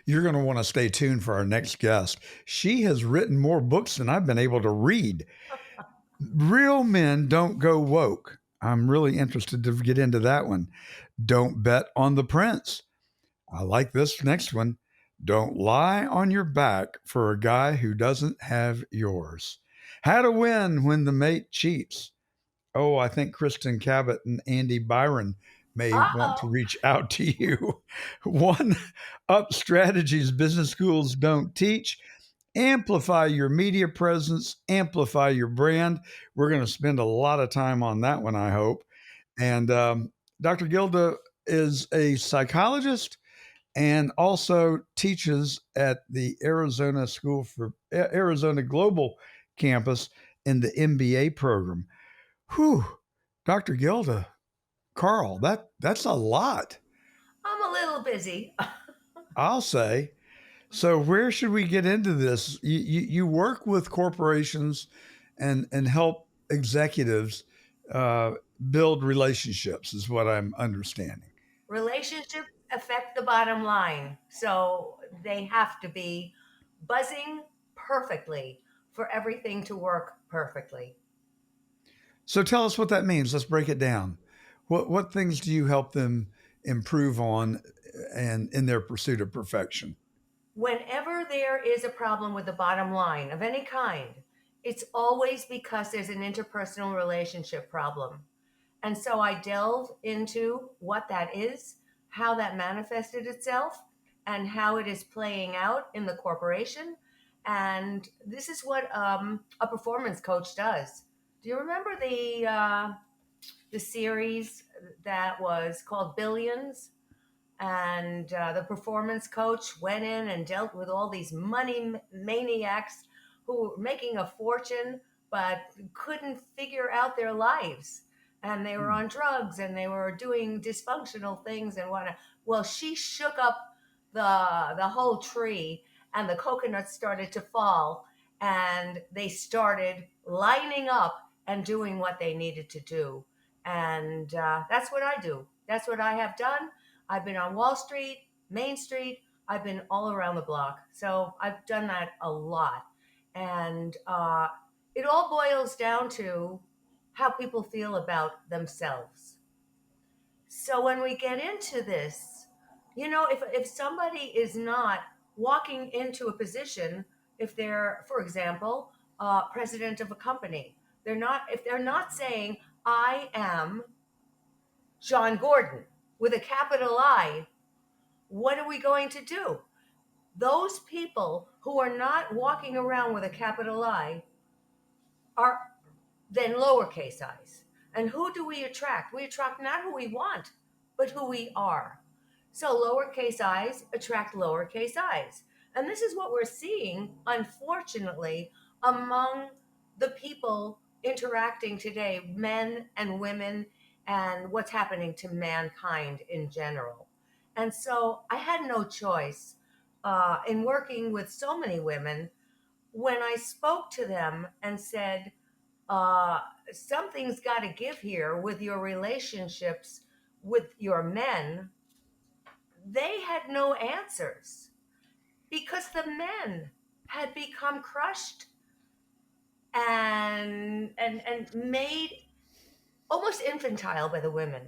You're going to want to stay tuned for our next guest. She has written more books than I've been able to read. Real Men Don't Go Woke. I'm really interested to get into that one. Don't Bet on the Prince. I like this next one. Don't lie on your back for a guy who doesn't have yours. How to win when the mate cheats. Oh, I think Kristen Cabot and Andy Byron may want to Uh-oh. reach out to you. One up strategies business schools don't teach. Amplify your media presence, amplify your brand. We're going to spend a lot of time on that one, I hope. And Dr. Gilda is a psychologist and also teaches at the Arizona School for Arizona Global Campus in the MBA program. Whew, Dr. Gilda Carle, that's a lot, I'm a little busy. I'll say. So where should we get into this? You work with corporations and help executives uh, build relationships, is what I'm understanding. Relationships affect the bottom line. So they have to be buzzing perfectly for everything to work perfectly. So tell us what that means. Let's break it down. What things do you help them improve on and in their pursuit of perfection? Whenever there is a problem with the bottom line of any kind, it's always because there's an interpersonal relationship problem. And so I delve into what that is, how that manifested itself, and how it is playing out in the corporation. And this is what a performance coach does. Do you remember the series that was called Billions? And the performance coach went in and dealt with all these money maniacs who were making a fortune but couldn't figure out their lives, and they were Hmm. on drugs and they were doing dysfunctional things and whatnot. Well, she shook up the whole tree, and the coconuts started to fall, and they started lining up and doing what they needed to do. And that's what I do. That's what I have done. I've been on Wall Street, Main Street. I've been all around the block. So I've done that a lot. And it all boils down to how people feel about themselves. So when we get into this, if somebody is not walking into a position, if they're, for example, president of a company, if they're not saying, I am John Gordon with a capital I, what are we going to do? Those people who are not walking around with a capital I are then lowercase i's. And who do we attract? We attract not who we want, but who we are. So lowercase i's attract lowercase i's. And this is what we're seeing, unfortunately, among the people interacting today, men and women, and what's happening to mankind in general. And so I had no choice in working with so many women when I spoke to them and said, uh, something's got to give here with your relationships with your men. They had no answers because the men had become crushed and made almost infantile by the women.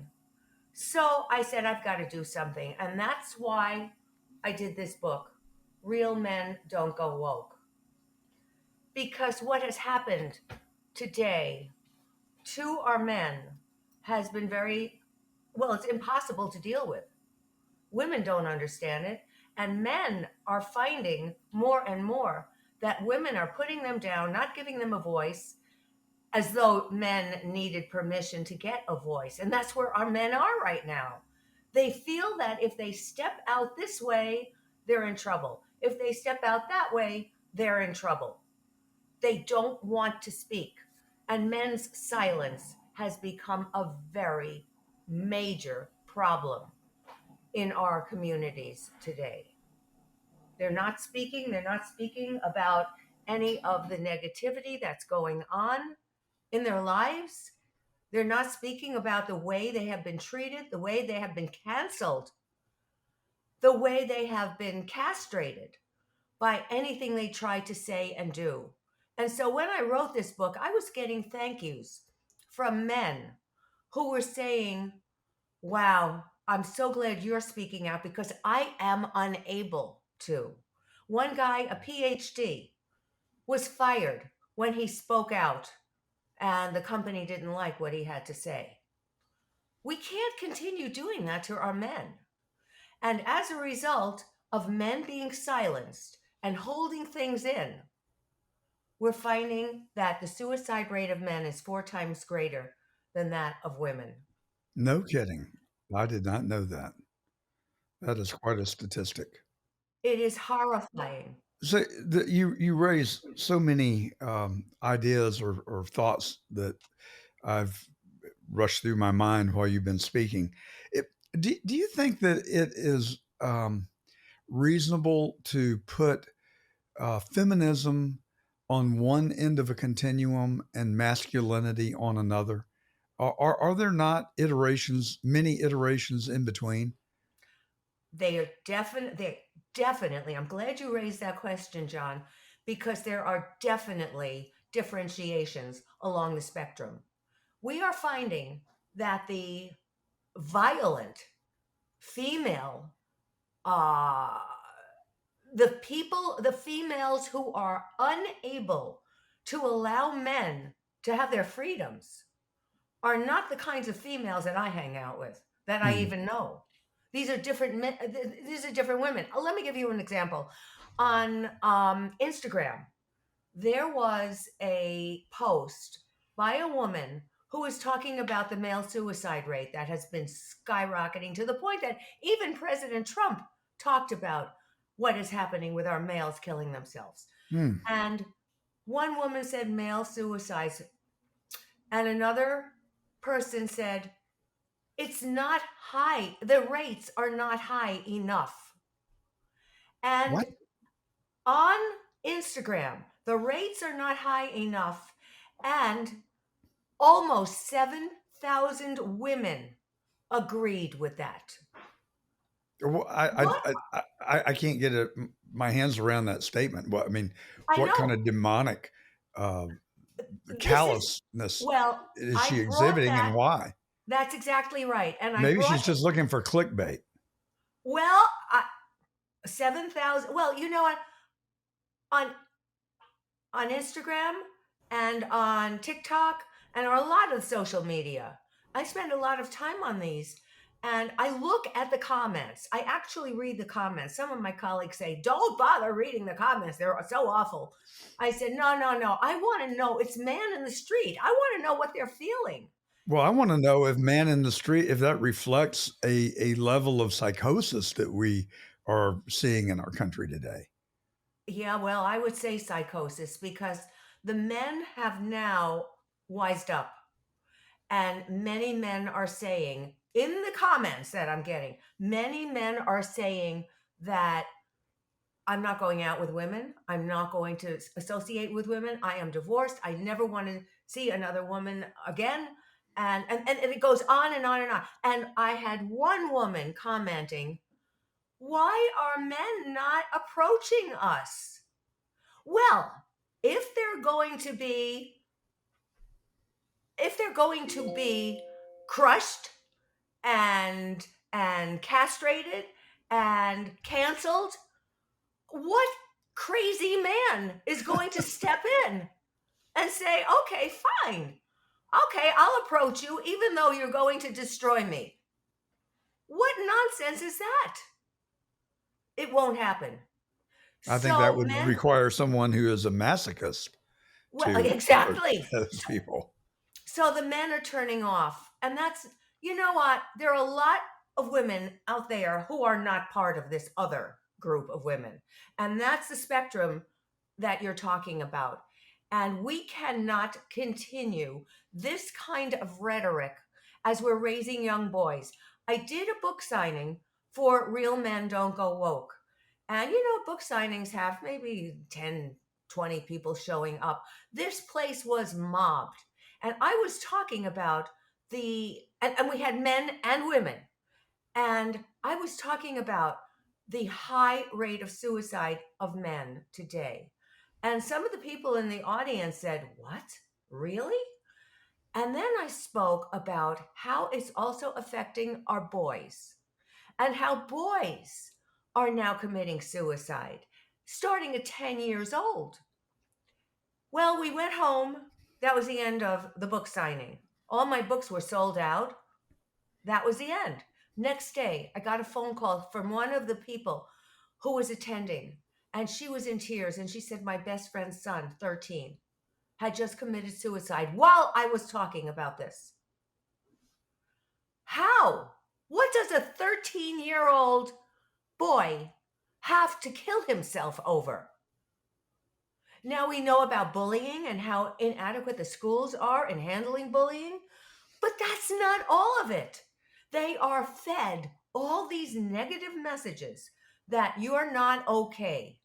So I said, I've got to do something. And that's why I did this book, Real Men Don't Go Woke. Because what has happened today to our men has been very, well, it's impossible to deal with. Women don't understand it. And men are finding more and more that women are putting them down, not giving them a voice, as though men needed permission to get a voice. And that's where our men are right now. They feel that if they step out this way, they're in trouble. If they step out that way, they're in trouble. They don't want to speak. And men's silence has become a very major problem in our communities today. They're not speaking. They're not speaking about any of the negativity that's going on in their lives. They're not speaking about the way they have been treated, the way they have been canceled the way they have been castrated by anything they try to say and do. And so when I wrote this book, I was getting thank yous from men who were saying, wow, I'm so glad you're speaking out because I am unable to. One guy, a PhD, was fired when he spoke out and the company didn't like what he had to say. We can't continue doing that to our men. And as a result of men being silenced and holding things in, we're finding that the suicide rate of men is 4 times greater than that of women. No kidding. I did not know that. That is quite a statistic. It is horrifying. So you raise so many ideas or thoughts that I've rushed through my mind while you've been speaking. It, do you think that it is reasonable to put feminism on one end of a continuum and masculinity on another? Are there not iterations, many iterations in between? They're definitely, I'm glad you raised that question, John, because there are definitely differentiations along the spectrum. We are finding that the violent female, uh, the females who are unable to allow men to have their freedoms are not the kinds of females that I hang out with, that I Hmm. even know. These are different men, these are different women. Let me give you an example. On Instagram, there was a post by a woman who was talking about the male suicide rate that has been skyrocketing to the point that even President Trump talked about what is happening with our males killing themselves. Hmm. And one woman said male suicides, and another person said it's not high. The rates are not high enough. And What? on Instagram, the rates are not high enough. And almost 7,000 women agreed with that. Well, What? I can't get my hands around that statement. What I mean, I what kind know. of demonic uh, This is, callousness well, is I she brought exhibiting, and that. why? That's exactly right. And I Maybe brought, she's just looking for clickbait. well, 7,000. Well, you know what? On Instagram and on TikTok and a lot of social media. I spend a lot of time on these and I look at the comments. I actually read the comments. Some of my colleagues say, don't bother reading the comments. They're so awful. I said, no, no, no. I want to know. It's man in the street. I want to know what they're feeling. Well, I want to know if man in the street, if that reflects a level of psychosis that we are seeing in our country today. Yeah, well, I would say psychosis because the men have now wised up. And many men are saying, in the comments that I'm getting, many men are saying that I'm not going out with women. I'm not going to associate with women. I am divorced. I never want to see another woman again. And it goes on and on and on. And I had one woman commenting, why are men not approaching us? Well, if they're going to be crushed and castrated and canceled, what crazy man is going to step in and say, okay, fine, okay, I'll approach you even though you're going to destroy me? What nonsense is that? It won't happen. I think that So would men, require someone who is a masochist well, to approach exactly. those people. So the men are turning off. And that's, you know what? There are a lot of women out there who are not part of this other group of women. And that's the spectrum that you're talking about. And we cannot continue this kind of rhetoric as we're raising young boys. I did a book signing for Real Men Don't Go Woke. And you know, book signings have maybe 10, 20 people showing up. This place was mobbed. And I was talking about and we had men and women. And I was talking about the high rate of suicide of men today. And some of the people in the audience said, "What? Really?" And then I spoke about how it's also affecting our boys and how boys are now committing suicide, starting at 10 years old. Well, we went home. That was the end of the book signing. All my books were sold out. That was the end. Next day, I got a phone call from one of the people who was attending, and she was in tears. And she said, "My best friend's son, 13, had just committed suicide while I was talking about this." How? What does a 13-year-old boy have to kill himself over? Now we know about bullying and how inadequate the schools are in handling bullying, but that's not all of it. They are fed all these negative messages that you're not okay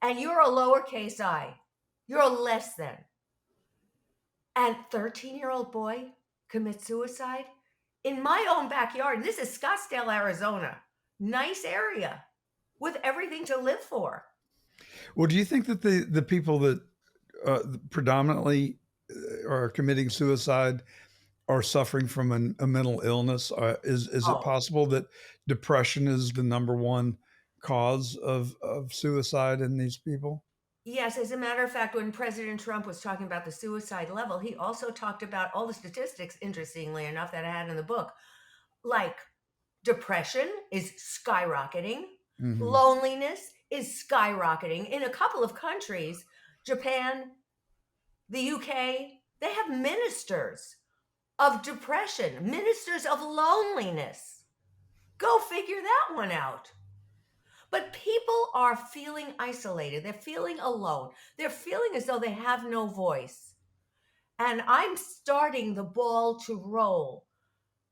and you're a lowercase I, you're a less than. And 13-year-old boy commits suicide in my own backyard. And this is Scottsdale, Arizona. Nice area with everything to live for. Well, do you think that the people that predominantly are committing suicide are suffering from a mental illness? Is it Oh, possible that depression is the number one cause of suicide in these people? yes. As a matter of fact, when President Trump was talking about the suicide level, he also talked about all the statistics, interestingly enough, that I had in the book. Like depression is skyrocketing, Hmm. loneliness is skyrocketing. In a couple of countries, Japan, the UK, they have ministers of depression, ministers of loneliness. Go figure that one out. But people are feeling isolated. They're feeling alone. They're feeling as though they have no voice. And I'm starting the ball to roll.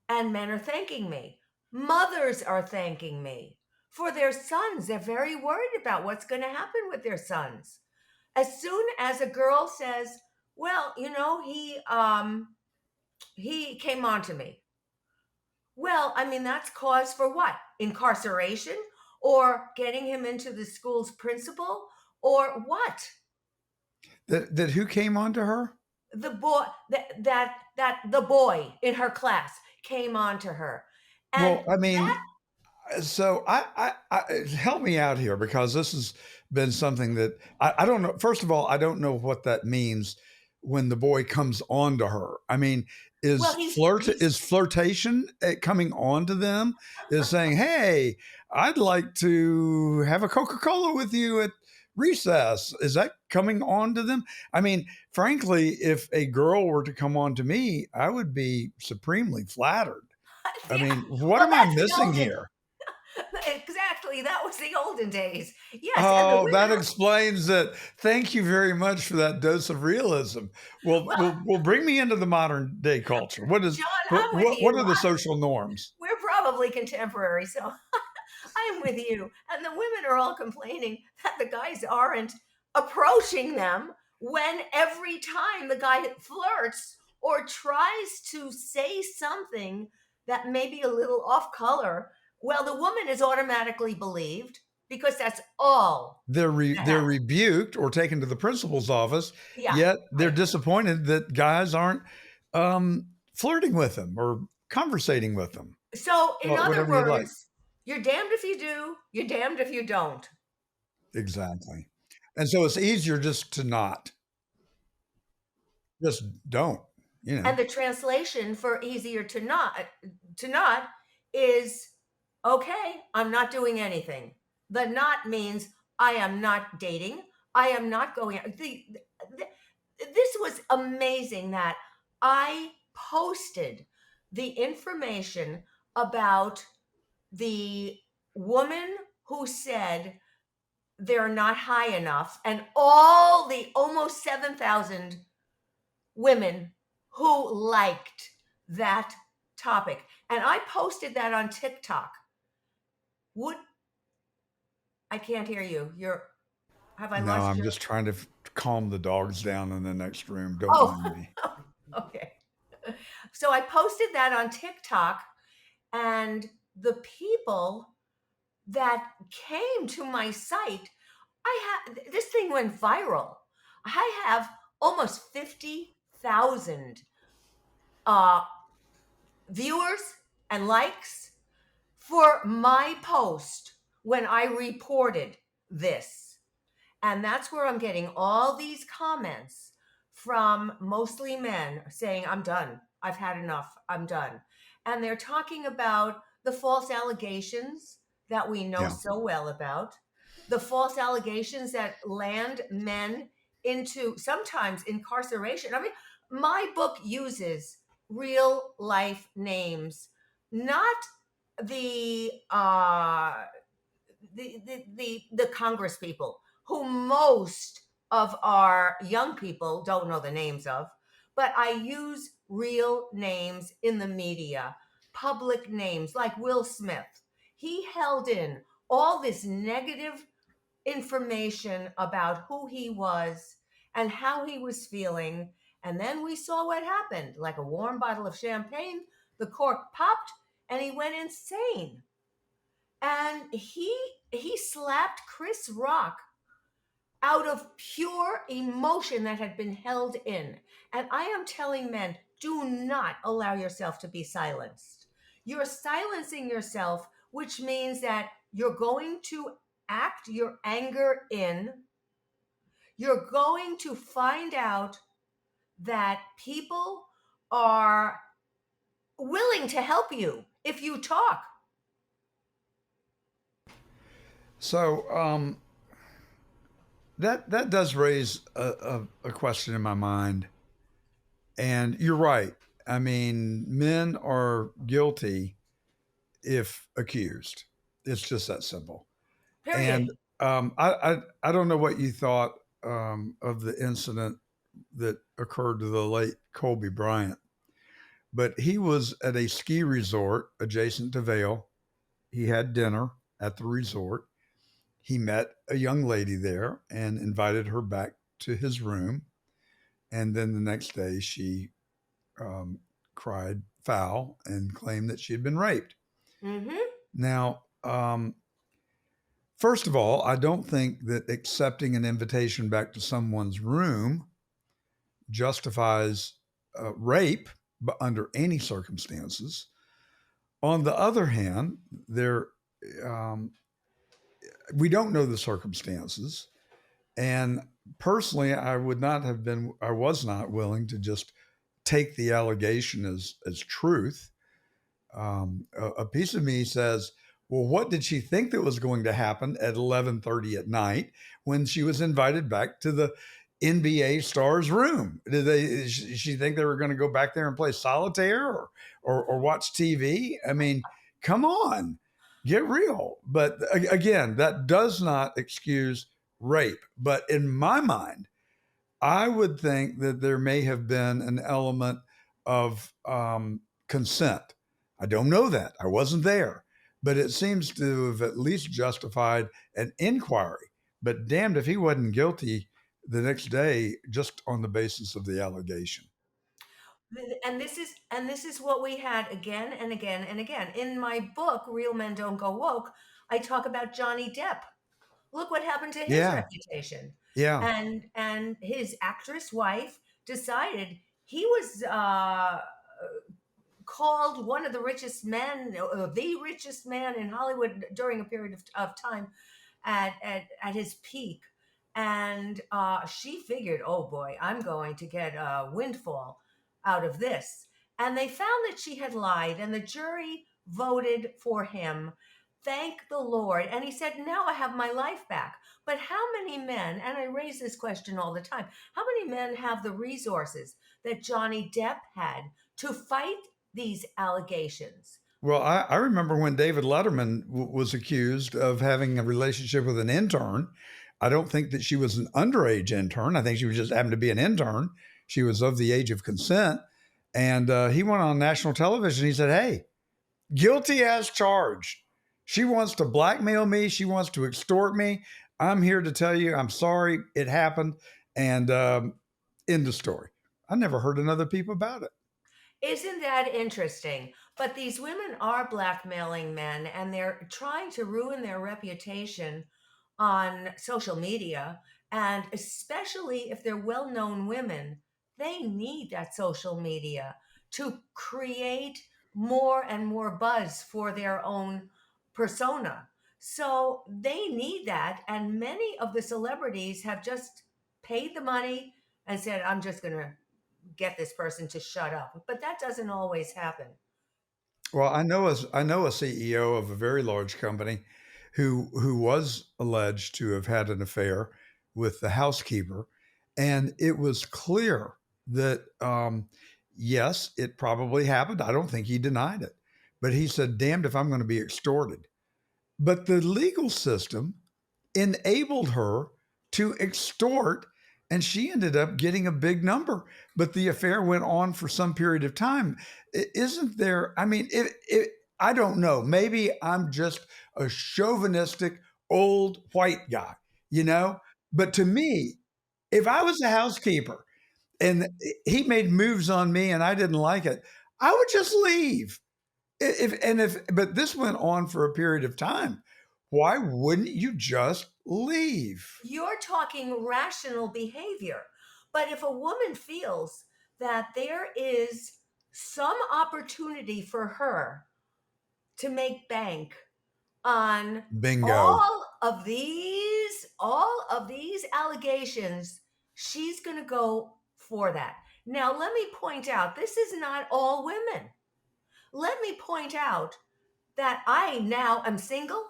And men are thanking me. Mothers are thanking me for their sons. They're very worried about what's going to happen with their sons. As soon as a girl says, "Well, he came on to me." Well, I mean, that's cause for what? Incarceration or getting him into the school's principal or what? That who came onto her? The boy that the boy in her class came on to her. And Well, I that, mean, so help me out here because this has been something that I don't know. First of all, I don't know what that means when the boy comes on to her. I mean, well, he's is flirtation coming on to them? Is saying, "Hey, I'd like to have a Coca-Cola with you at recess." Is that coming on to them? I mean, frankly, if a girl were to come on to me, I would be supremely flattered. I yeah, mean, what well, am I that's the missing olden here? exactly. That was the olden days. Yes, and the Oh, women that are explains it. Thank you very much for that dose of realism. Well, well, bring me into the modern day culture. John, I'm with What you. are the social norms? We're probably contemporary, so I'm with you. And the women are all complaining that the guys aren't approaching them when every time the guy flirts or tries to say something that may be a little off color, well, the woman is automatically believed because that's all that They're happens. rebuked or taken to the principal's office, Yeah, yet they're right. disappointed that guys aren't flirting with them or conversating with them. So, in Well, other whatever you like. words, you're damned if you do, you're damned if you don't. Exactly. And so it's easier just to not, just don't, you know. And the translation for easier to not is okay, I'm not doing anything. The not means I am not dating. I am not going. This was amazing that I posted the information about the woman who said they're not high enough and all the almost 7,000 women who liked that topic. And I posted that on TikTok. Would I can't hear you. You're have I No, lost I'm you? just trying to calm the dogs down in the next room. Don't Oh, mind me. okay. So I posted that on TikTok and the people that came to my site. This thing went viral. I have almost 50,000 uh, viewers and likes for my post when I reported this. And that's where I'm getting all these comments from mostly men saying, I'm done. I've had enough. I'm done. And they're talking about the false allegations that we know Yeah. so well about, the false allegations that land men into sometimes incarceration. I mean, my book uses real life names, not the the Congress people who most of our young people don't know the names of, but I use real names in the media, public names like Will Smith. He held in all this negative information about who he was and how he was feeling. And then we saw what happened, like a warm bottle of champagne, the cork popped and he went insane. And he slapped Chris Rock out of pure emotion that had been held in. And I am telling men, do not allow yourself to be silenced. You're silencing yourself, which means that you're going to act your anger in. You're going to find out that people are willing to help you if you talk. So that does raise a question in my mind, and you're right. I mean, men are guilty if accused. It's just that simple. Period. And I don't know what you thought of the incident that occurred to the late Kobe Bryant, but he was at a ski resort adjacent to Vail. He had dinner at the resort. He met a young lady there and invited her back to his room. And then the next day, she um, cried foul and claimed that she had been raped. Mm-hmm. Now, first of all, I don't think that accepting an invitation back to someone's room justifies rape, but under any circumstances. On the other hand, there um, we don't know the circumstances, and personally, I was not willing to just take the allegation as truth. A piece of me says, well, what did she think that was going to happen at 11:30 at night when she was invited back to the NBA stars room? Did she think they were going to go back there and play solitaire or watch TV? I mean, come on, get real. But again, that does not excuse rape. But in my mind, I would think that there may have been an element of consent. I don't know that. I wasn't there. But it seems to have at least justified an inquiry. But damned if he wasn't guilty the next day just on the basis of the allegation. And this is what we had again and again and again in my book, Real Men Don't Go Woke. I talk about Johnny Depp. Look what happened to his Yeah. reputation. Yeah. And his actress wife decided he was called one of the richest men, the richest man in Hollywood during a period of time at his peak. And she figured, oh boy, I'm going to get a windfall out of this. And they found that she had lied, and the jury voted for him. Thank the Lord. And he said, now I have my life back. But how many men, and I raise this question all the time, how many men have the resources that Johnny Depp had to fight these allegations? Well, I remember when David Letterman was accused of having a relationship with an intern. I don't think that she was an underage intern. I think she was just happened to be an intern. She was of the age of consent. And he went on national television. He said, hey, guilty as charged. She wants to blackmail me. She wants to extort me. I'm here to tell you, I'm sorry it happened. And end of story. I never heard another peep about it. Isn't that interesting? But these women are blackmailing men, and they're trying to ruin their reputation on social media. And especially if they're well known women, they need that social media to create more and more buzz for their own persona. So they need that. And many of the celebrities have just paid the money and said, I'm just going to get this person to shut up. But that doesn't always happen. Well, I know a CEO of a very large company who was alleged to have had an affair with the housekeeper, and it was clear that yes, it probably happened. I don't think he denied it, but he said, "Damned if I'm going to be extorted." But the legal system enabled her to extort, and she ended up getting a big number. But the affair went on for some period of time. Isn't there? I mean, I don't know. Maybe I'm just a chauvinistic old white guy, you know? But to me, if I was a housekeeper and he made moves on me and I didn't like it, I would just leave. But this went on for a period of time. Why wouldn't you just leave? You're talking rational behavior. But if a woman feels that there is some opportunity for her to make bank on Bingo. all of these allegations, she's going to go for that. Now, let me point out, this is not all women. Let me point out that I now am single,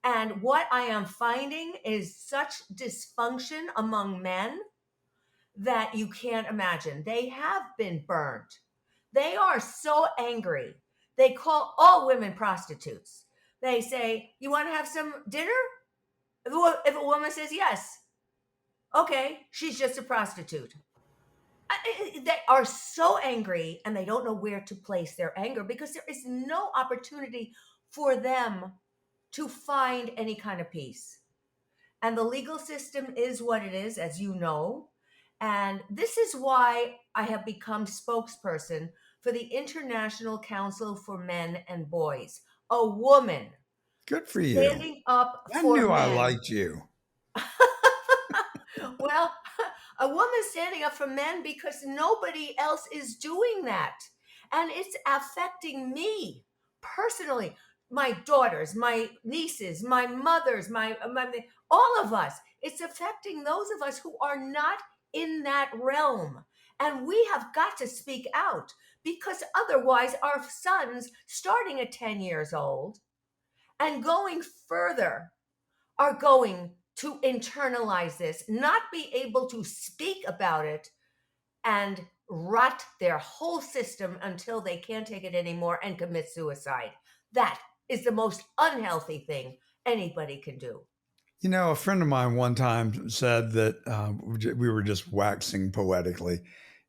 and what I am finding is such dysfunction among men that you can't imagine. They have been burned. They are so angry. They call all women prostitutes. They say, "You want to have some dinner?" If a woman says yes, okay, she's just a prostitute. They are so angry, and they don't know where to place their anger because there is no opportunity for them to find any kind of peace. And the legal system is what it is, as you know. And this is why I have become spokesperson for the International Council for Men and Boys, a woman Good for you. standing up I for knew I men. liked you. Well, a woman standing up for men because nobody else is doing that. And it's affecting me personally, my daughters, my nieces, my mothers, my all of us. It's affecting those of us who are not in that realm. And we have got to speak out because otherwise, our sons, starting at 10 years old and going further, are going to internalize this, not be able to speak about it, and rot their whole system until they can't take it anymore and commit suicide. That is the most unhealthy thing anybody can do. You know, a friend of mine one time said that we were just waxing poetically.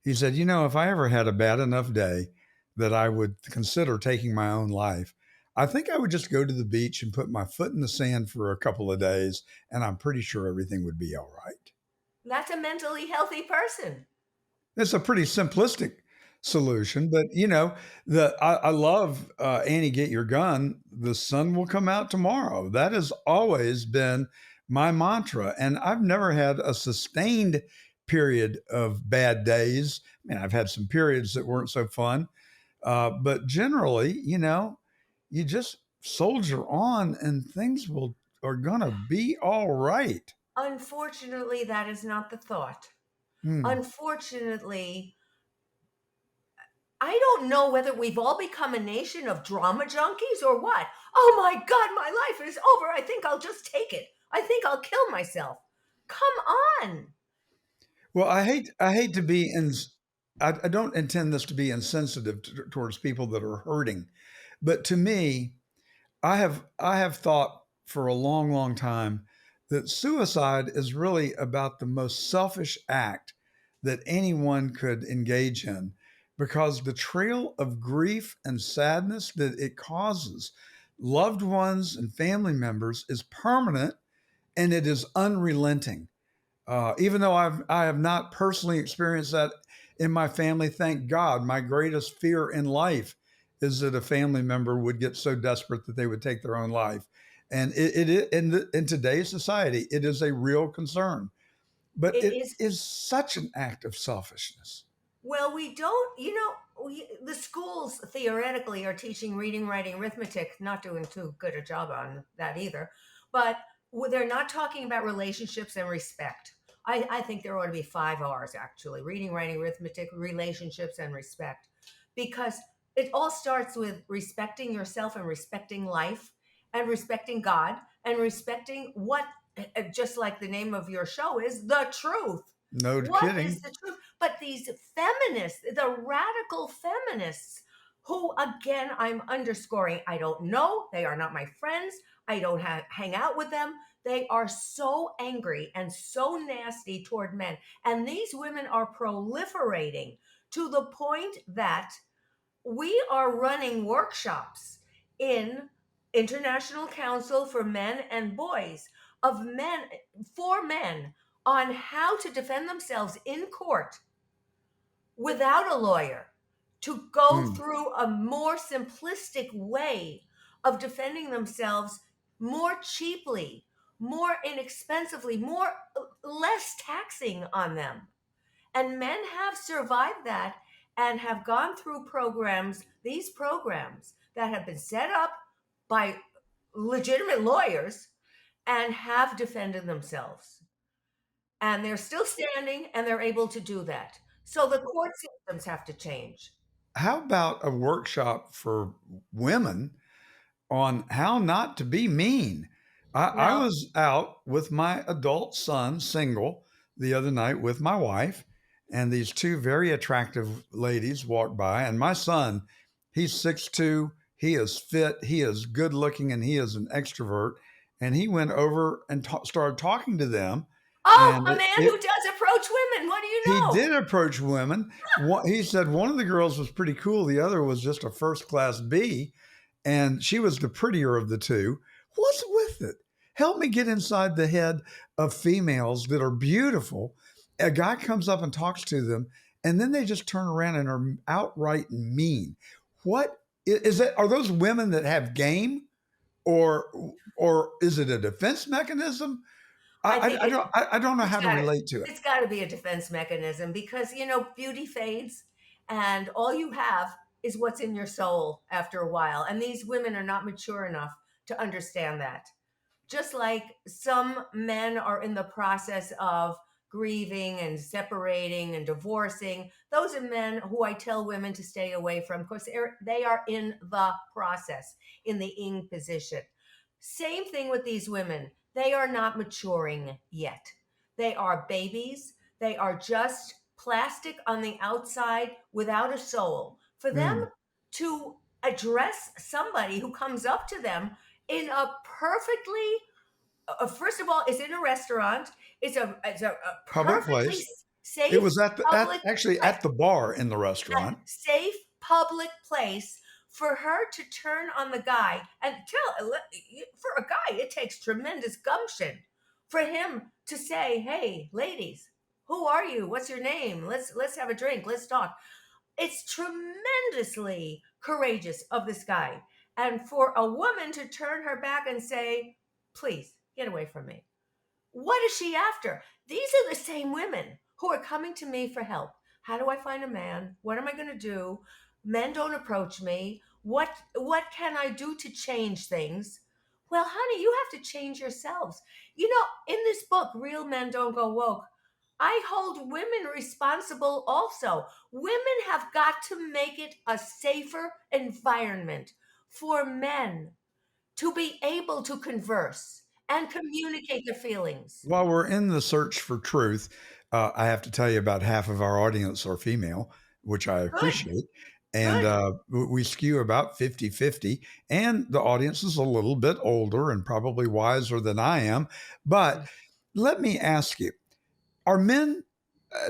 He said, "You know, if I ever had a bad enough day that I would consider taking my own life, I think I would just go to the beach and put my foot in the sand for a couple of days, and I'm pretty sure everything would be all right." That's a mentally healthy person. It's a pretty simplistic solution, but you know, I love Annie, get your gun. The sun will come out tomorrow. That has always been my mantra, and I've never had a sustained period of bad days. I mean, I've had some periods that weren't so fun, but generally, you know, you just soldier on, and things will are gonna be all right. Unfortunately, that is not the thought. Hmm. Unfortunately, I don't know whether we've all become a nation of drama junkies or what. Oh my God, my life is over. I think I'll just take it. I think I'll kill myself. Come on. Well, I hate to be in. I don't intend this to be insensitive towards people that are hurting, but to me, I have thought for a long, long time that suicide is really about the most selfish act that anyone could engage in, because the trail of grief and sadness that it causes loved ones and family members is permanent, and it is unrelenting. Even though I have not personally experienced that in my family, thank God. My greatest fear in life is that a family member would get so desperate that they would take their own life. And in today's society, it is a real concern. But It it is. is such an act of selfishness. Well, we don't, the schools theoretically are teaching reading, writing, arithmetic, not doing too good a job on that either. But they're not talking about relationships and respect. I think there ought to be 5 R's actually: reading, writing, arithmetic, relationships, and respect. Because it all starts with respecting yourself and respecting life and respecting God and respecting what, just like the name of your show is, the truth. No What is kidding. the truth? But these feminists, the radical feminists, who again I'm underscoring, I don't know, they are not my friends, I don't hang out with them. They are so angry and so nasty toward men. And these women are proliferating to the point that we are running workshops in International Council for Men and Boys of men, for men, on how to defend themselves in court without a lawyer, to go Mm. through a more simplistic way of defending themselves more cheaply, more inexpensively, more less taxing on them. And men have survived that and have gone through programs, these programs that have been set up by legitimate lawyers, and have defended themselves. And they're still standing and they're able to do that. So the court systems have to change. How about a workshop for women on how not to be mean? I Well, was out with my adult son, single, the other night with my wife, and these two very attractive ladies walked by. And my son, he's 6'2", he is fit, he is good looking, and he is an extrovert. And he went over and started talking to them. oh, And a man who does approach women. What do you he know? did approach women. He said one of the girls was pretty cool, the other was just a first class B, and she was the prettier of the two. What's with it? Help me get inside the head of females that are beautiful. A guy comes up and talks to them, and then they just turn around and are outright mean. What is that? Are those women that have game, or is it a defense mechanism? I think I don't know it's how to got to relate to it. it's got to be a defense mechanism because beauty fades, and all you have is what's in your soul after a while. And these women are not mature enough to understand that. Just like some men are in the process of grieving and separating and divorcing, those are men who I tell women to stay away from because they are in the process, in the ing position. Same thing with these women. They are not maturing yet. They are babies. They are just plastic on the outside without a soul. For them Mm, to address somebody who comes up to them in a perfectly, first of all, it's in a restaurant. It's a public perfectly place. It safe was public actually place, at the bar in the a restaurant. safe public place for her to turn on the guy and for a guy it takes tremendous gumption for him to say, hey ladies, who are you, what's your name, let's have a drink, let's talk. It's tremendously courageous of this guy. And for a woman to turn her back and say, please get away from me. What is she after? These are the same women who are coming to me for help. How do I find a man? What am I going to do? Men don't approach me. What can I do to change things? Well, honey, you have to change yourselves. In this book, Real Men Don't Go Woke, I hold women responsible also. Women have got to make it a safer environment for men to be able to converse and communicate their feelings. While we're in the search for truth, I have to tell you about half of our audience are female, which I Good, appreciate. And good. we skew about 50-50. And the audience is a little bit older and probably wiser than I am. But let me ask you, are men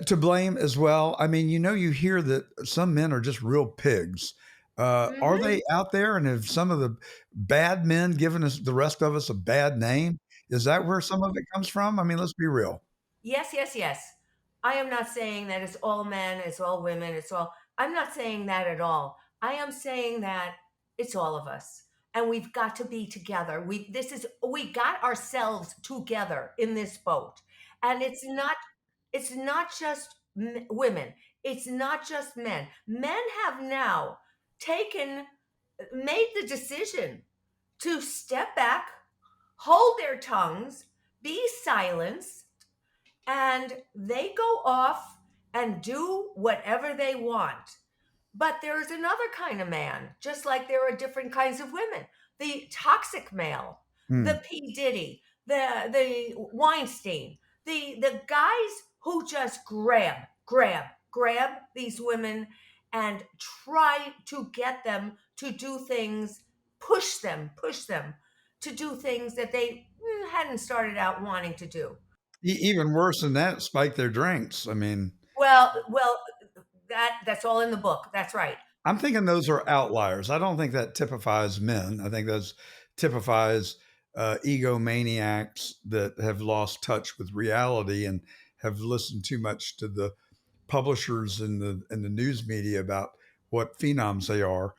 to blame as well? I mean, you hear that some men are just real pigs. Are Hmm. they out there? And have some of the bad men given us the rest of us a bad name? Is that where some of it comes from? I mean, let's be real. Yes, yes, yes. I am not saying that it's all men, it's all women, it's all. I'm not saying that at all. I am saying that it's all of us, and we've got to be together. We got ourselves together in this boat, and it's not just women. It's not just men. Men have now taken made the decision to step back, hold their tongues, be silenced, and they go off and do whatever they want. But there's another kind of man, just like there are different kinds of women. The toxic male, Hmm. the P. Diddy, the Weinstein, the guys who just grab these women and try to get them to do things, push them to do things that they hadn't started out wanting to do. Even worse than that, spike their drinks. I mean, Well, that's all in the book. That's right. I'm thinking those are outliers. I don't think that typifies men. I think those typifies egomaniacs that have lost touch with reality and have listened too much to the publishers and the news media about what phenoms they are.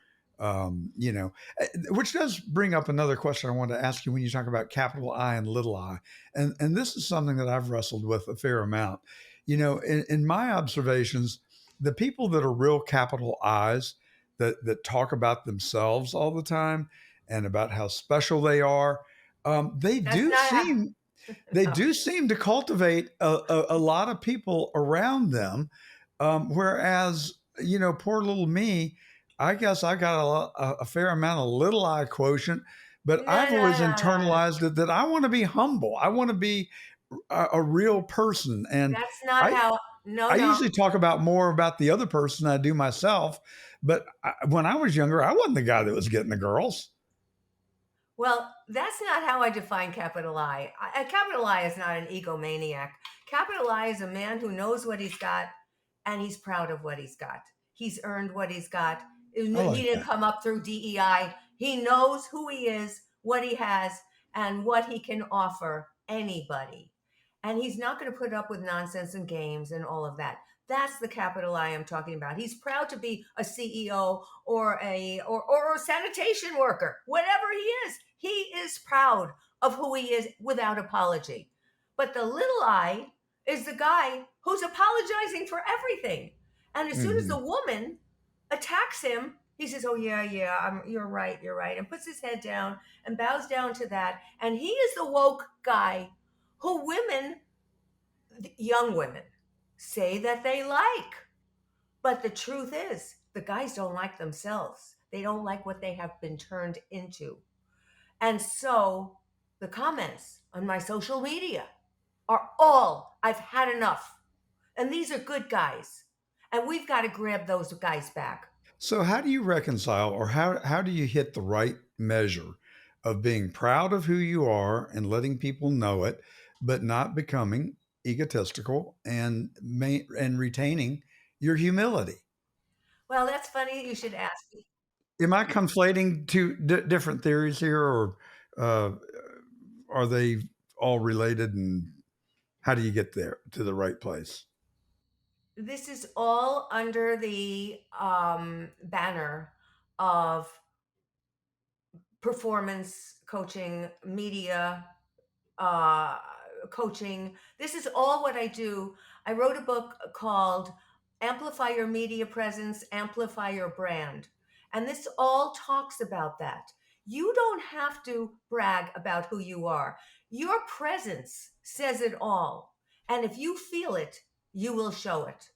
Which does bring up another question I wanted to ask you when you talk about capital I and little I, and this is something that I've wrestled with a fair amount. In my observations, the people that are real capital I's that talk about themselves all the time and about how special they are, they That's do not how, seem they no. do seem to cultivate a lot of people around them. Whereas, poor little me, I guess I got a fair amount of little I quotient, but No, I've no, always no, no, no. internalized it that I want to be humble. I want to be a real person. And That's not I, how. No, I no. usually talk about more about the other person than I do myself. But when I was younger, I wasn't the guy that was getting the girls. Well, that's not how I define capital I. A capital I is not an egomaniac. Capital I is a man who knows what he's got and he's proud of what he's got. He's earned what he's got. I He like didn't that. come up through DEI. He knows who he is, what he has, and what he can offer anybody. And he's not going to put up with nonsense and games and all of that. That's the capital I am talking about. He's proud to be a CEO or a sanitation worker, whatever he is. He is proud of who he is without apology. But the little I is the guy who's apologizing for everything. And as soon as Hmm. the woman attacks him, he says, "Oh yeah, yeah, you're right," and puts his head down and bows down to that. And he is the woke guy who women, young women, say that they like. But the truth is, the guys don't like themselves. They don't like what they have been turned into. And so the comments on my social media are all, "I've had enough." And these are good guys. And we've got to grab those guys back. So how do you reconcile, or how do you hit the right measure of being proud of who you are and letting people know it, but not becoming egotistical and retaining your humility? Well, that's funny you should ask me. Am I conflating two different theories here, or uh, are they all related? And how do you get there to the right place? This is all under the banner of performance coaching, media, uh, coaching. This is all what I do. I wrote a book called Amplify Your Media Presence, Amplify Your Brand. And this all talks about that. You don't have to brag about who you are. Your presence says it all. And if you feel it, you will show it.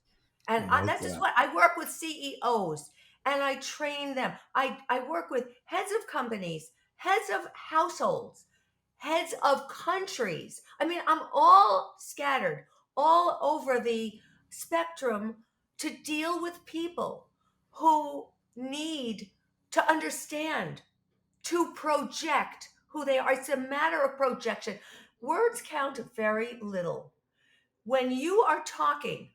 I And like that's just that. what I work with CEOs and I train them. I work with heads of companies, heads of households, heads of countries. I mean, I'm all scattered all over the spectrum to deal with people who need to understand, to project who they are. It's a matter of projection. Words count very little. When you are talking,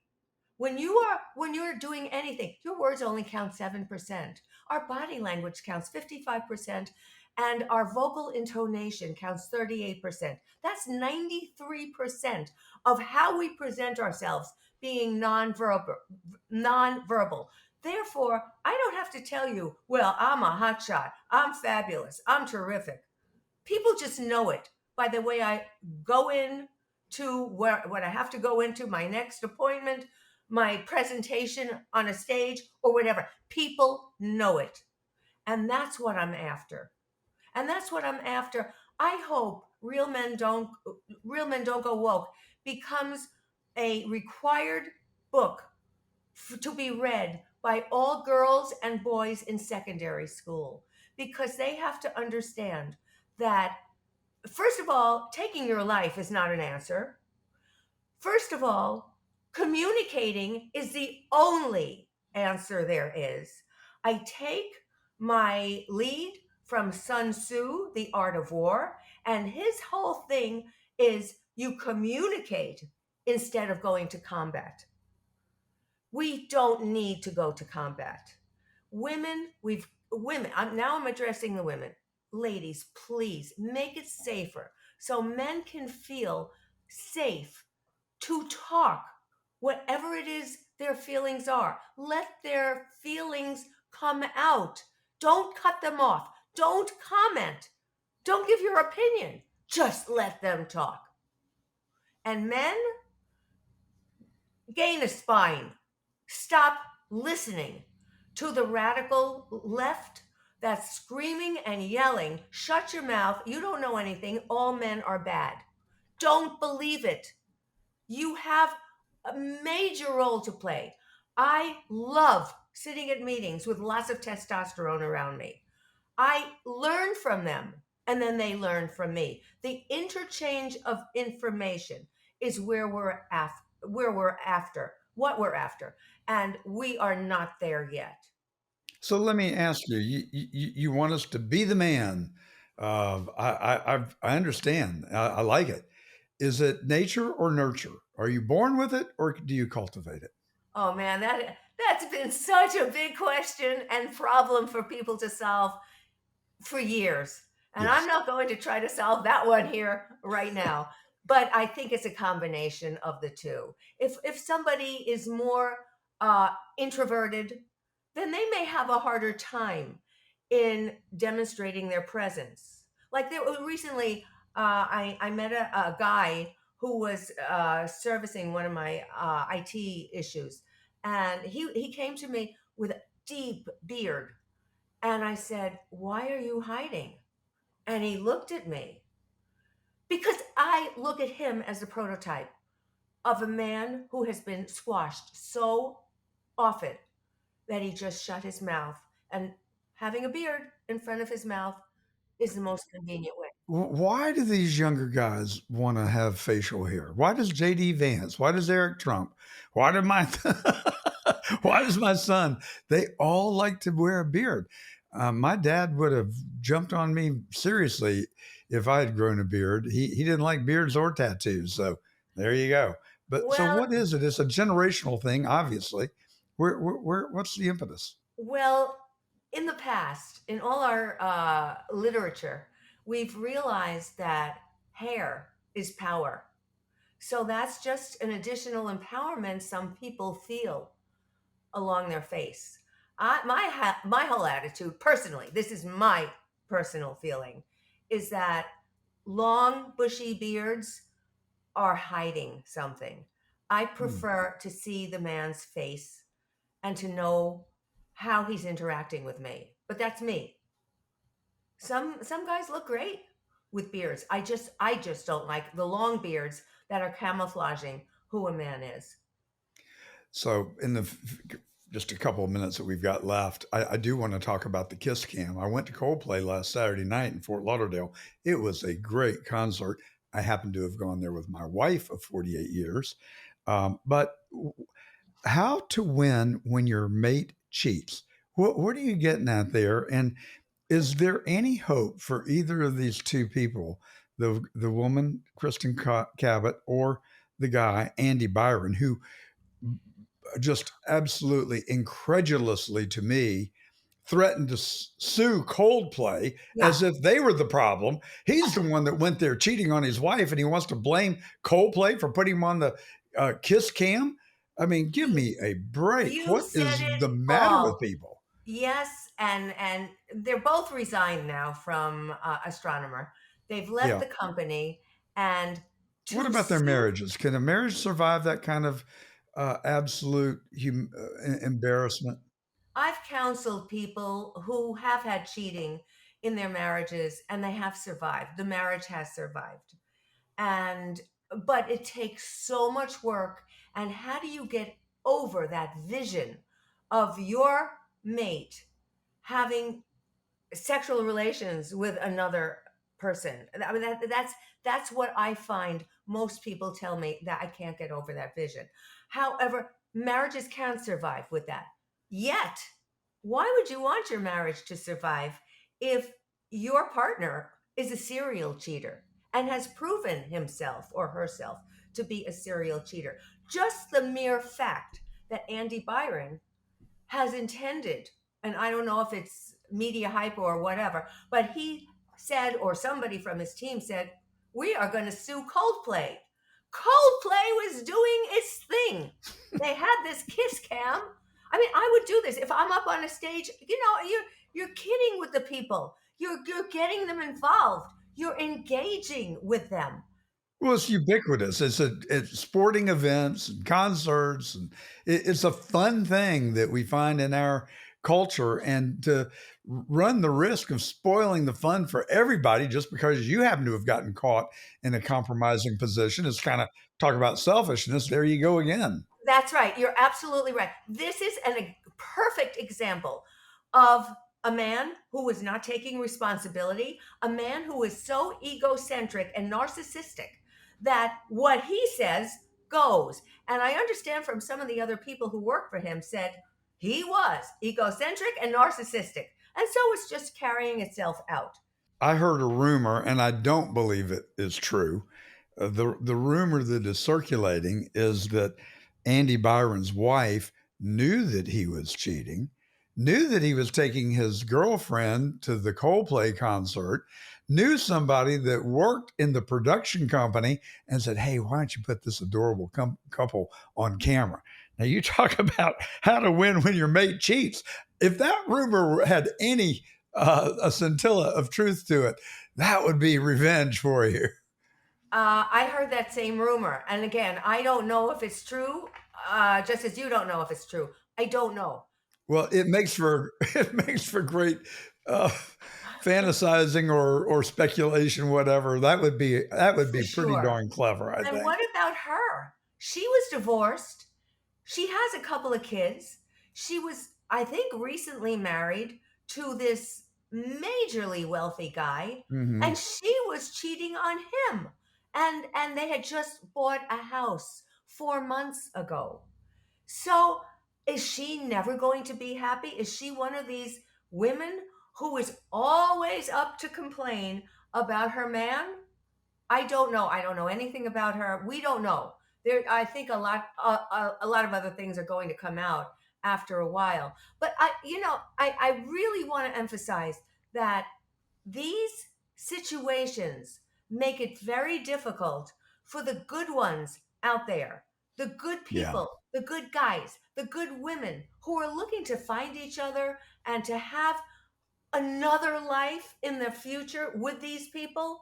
when you're doing anything, your words only count 7%. Our body language counts 55%, and our vocal intonation counts 38%. That's 93% of how we present ourselves being nonverbal. Nonverbal. Therefore, I don't have to tell you, well, I'm a hotshot, I'm fabulous, I'm terrific. People just know it by the way I go in to what I have to go into, my next appointment, my presentation on a stage, or whatever. People know it. And that's what I'm after. And that's what I'm after. I hope Real Men Don't Go Woke becomes a required book to be read by all girls and boys in secondary school, because they have to understand that, first of all, taking your life is not an answer. First of all, communicating is the only answer there is. I take my lead from Sun Tzu, The Art of War, and his whole thing is you communicate instead of going to combat. We don't need to go to combat. I'm addressing the women. Ladies, please make it safer so men can feel safe to talk whatever it is their feelings are. Let their feelings come out. Don't cut them off. Don't comment. Don't give your opinion. Just let them talk. And men, gain a spine. Stop listening to the radical left that's screaming and yelling, shut your mouth, you don't know anything, all men are bad. Don't believe it. You have a major role to play. I love sitting at meetings with lots of testosterone around me. I learn from them and then they learn from me. The interchange of information is what we're after, and we are not there yet. So let me ask you, you want us to be the man. I understand. I like it. Is it nature or nurture? Are you born with it or do you cultivate it? Oh man, that's been such a big question and problem for people to solve for years. And I'm Yes. not going to try to solve that one here right now. But I think it's a combination of the two. If somebody is more introverted, then they may have a harder time in demonstrating their presence. Like recently, I met a guy who was servicing one of my IT issues, and he came to me with a deep beard, and I said, "Why are you hiding?" And he looked at me because I look at him as a prototype of a man who has been squashed so often that he just shut his mouth. And having a beard in front of his mouth is the most convenient way. Why do these younger guys want to have facial hair? Why does JD Vance? Why does Eric Trump? Why did my why does my son? They all like to wear a beard. My dad would have jumped on me seriously if I had grown a beard. He didn't like beards or tattoos. So there you go. But so Well, what is it? It's a generational thing, obviously. What's the impetus? well, in the past, in all our literature, we've realized that hair is power. So that's just an additional empowerment some people feel along their face. My whole attitude, personally, this is my personal feeling, is that long bushy beards are hiding something. I Hmm. prefer to see the man's face and to know how he's interacting with me. But that's me. Some guys look great with beards. I just don't like the long beards that are camouflaging who a man is. So, in the just a couple of minutes that we've got left, I do want to talk about the Kiss Cam. I went to Coldplay last Saturday night in Fort Lauderdale. It was a great concert. I happened to have gone there with my wife of 48 years. But how to win when your mate cheats? What are you getting at there? And is there any hope for either of these two people, the woman, Kristen Cabot, or the guy, Andy Byron, who just absolutely incredulously to me threatened to sue Coldplay Yeah. as if they were the problem. He's the one that went there cheating on his wife, and he wants to blame Coldplay for putting him on the Kiss Cam. I mean, give You me a break. you What said is it the matter with all. people? Yes, and they're both resigned now from Astronomer. They've left Yeah. the company, and What to about their sue. marriages? Can a marriage survive that kind of absolute embarrassment? I've counseled people who have had cheating in their marriages, and they have survived. The marriage has survived, and but it takes so much work. And how do you get over that vision of your mate having sexual relations with another person? I mean, that's what I find most people tell me, that I can't get over that vision. However, marriages can survive with that. Yet, why would you want your marriage to survive if your partner is a serial cheater and has proven himself or herself to be a serial cheater? Just the mere fact that Andy Byron has intended, and I don't know if it's media hype or whatever, but he said, or somebody from his team said, we are going to sue Coldplay. Coldplay was doing its thing. They had this kiss cam. I mean, I would do this if I'm up on a stage. You're kidding with the people. You're getting them involved. You're engaging with them. Well, it's ubiquitous. It's sporting events and concerts, and it's a fun thing that we find in our culture. And to run the risk of spoiling the fun for everybody just because you happen to have gotten caught in a compromising position is kind of talk about selfishness. There you go again. That's right. You're absolutely right. This is a perfect example of a man who is not taking responsibility, a man who is so egocentric and narcissistic that what he says goes. And I understand from some of the other people who work for him said he was egocentric and narcissistic. And so it's just carrying itself out. I heard a rumor, and I don't believe it is true. The rumor that is circulating is that Andy Byron's wife knew that he was cheating, knew that he was taking his girlfriend to the Coldplay concert, knew somebody that worked in the production company, and said, "Hey, why don't you put this adorable couple on camera?" Now you talk about how to win when your mate cheats. If that rumor had any a scintilla of truth to it, that would be revenge for you. I heard that same rumor. And again, I don't know if it's true, just as you don't know if it's true. I don't know. Well, it makes for it makes for great uh, fantasizing or speculation, whatever. That would be For pretty sure. darn clever, I And think. what about her? She was divorced. She has a couple of kids. She was, I think, recently married to this majorly wealthy guy, Hmm. and she was cheating on him. And they had just bought a house 4 months ago. So is she never going to be happy? Is she one of these women who is always up to complain about her man? I don't know. I don't know anything about her. We don't know. There, I think a lot of other things are going to come out after a while. But I really want to emphasize that these situations make it very difficult for the good ones out there, the good Yeah. people, the good guys, the good women who are looking to find each other and to have another life in the future with these people.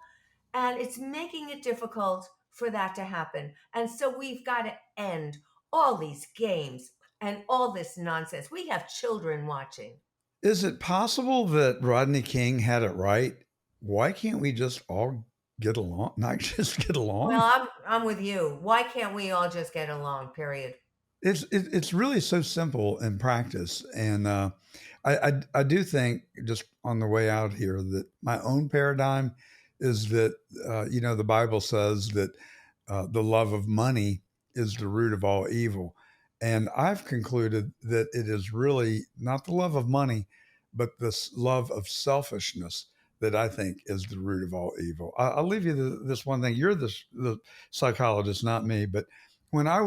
And it's making it difficult for that to happen. And so we've got to end all these games and all this nonsense. We have children watching. Is it possible that Rodney King had it right? Why can't we just all get along? Not just get Well, along? I'm with you. Why can't we all just get along? Period. It's really so simple in practice, and I do think just on the way out here that my own paradigm is that the Bible says that the love of money is the root of all evil, and I've concluded that it is really not the love of money, but this love of selfishness that I think is the root of all evil. I'll leave you this one thing. You're the psychologist, not me, but when I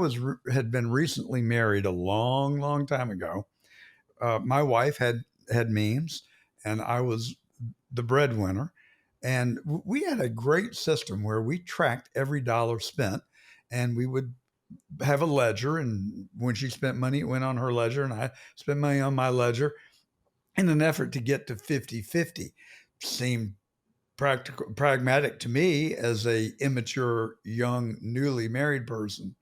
had been recently married a long, long time ago, my wife had means, and I was the breadwinner, and we had a great system where we tracked every dollar spent, and we would have a ledger, and when she spent money, it went on her ledger, and I spent money on my ledger in an effort to get to 50-50. Seemed pragmatic to me as a immature, young, newly married person.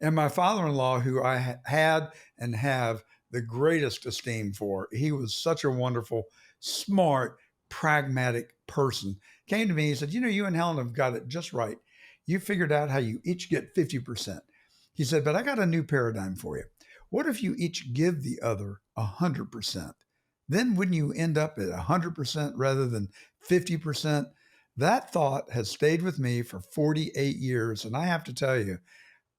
And my father-in-law, who I had and have the greatest esteem for, he was such a wonderful, smart, pragmatic person, came to me. He said, "You know, you and Helen have got it just right. You figured out how you each get 50%." He said, "But I got a new paradigm for you. What if you each give the other 100%? Then wouldn't you end up at 100% rather than 50%?" That thought has stayed with me for 48 years. And I have to tell you,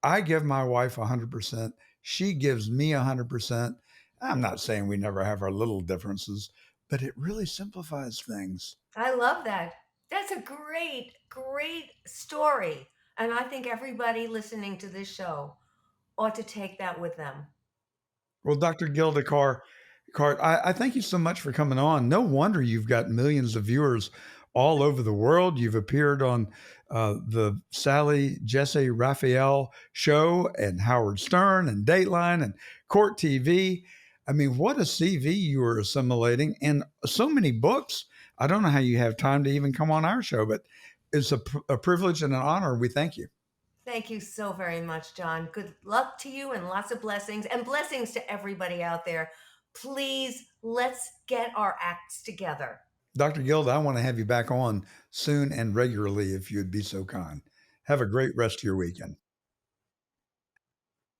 I give my wife 100%. She gives me 100%. I'm not saying we never have our little differences, but it really simplifies things. I love that. That's a great, great story. And I think everybody listening to this show ought to take that with them. Well, Dr. Gilda Cart, I thank you so much for coming on. No wonder you've got millions of viewers all over the world. You've appeared on the Sally Jesse Raphael show and Howard Stern and Dateline and Court TV. I mean, what a CV you are assimilating, and so many books. I don't know how you have time to even come on our show, but it's a privilege and an honor. We thank you. Thank you so very much, John. Good luck to you and lots of blessings, and blessings to everybody out there. Please, let's get our acts together. Dr. Gilda, I want to have you back on soon and regularly if you'd be so kind. Have a great rest of your weekend.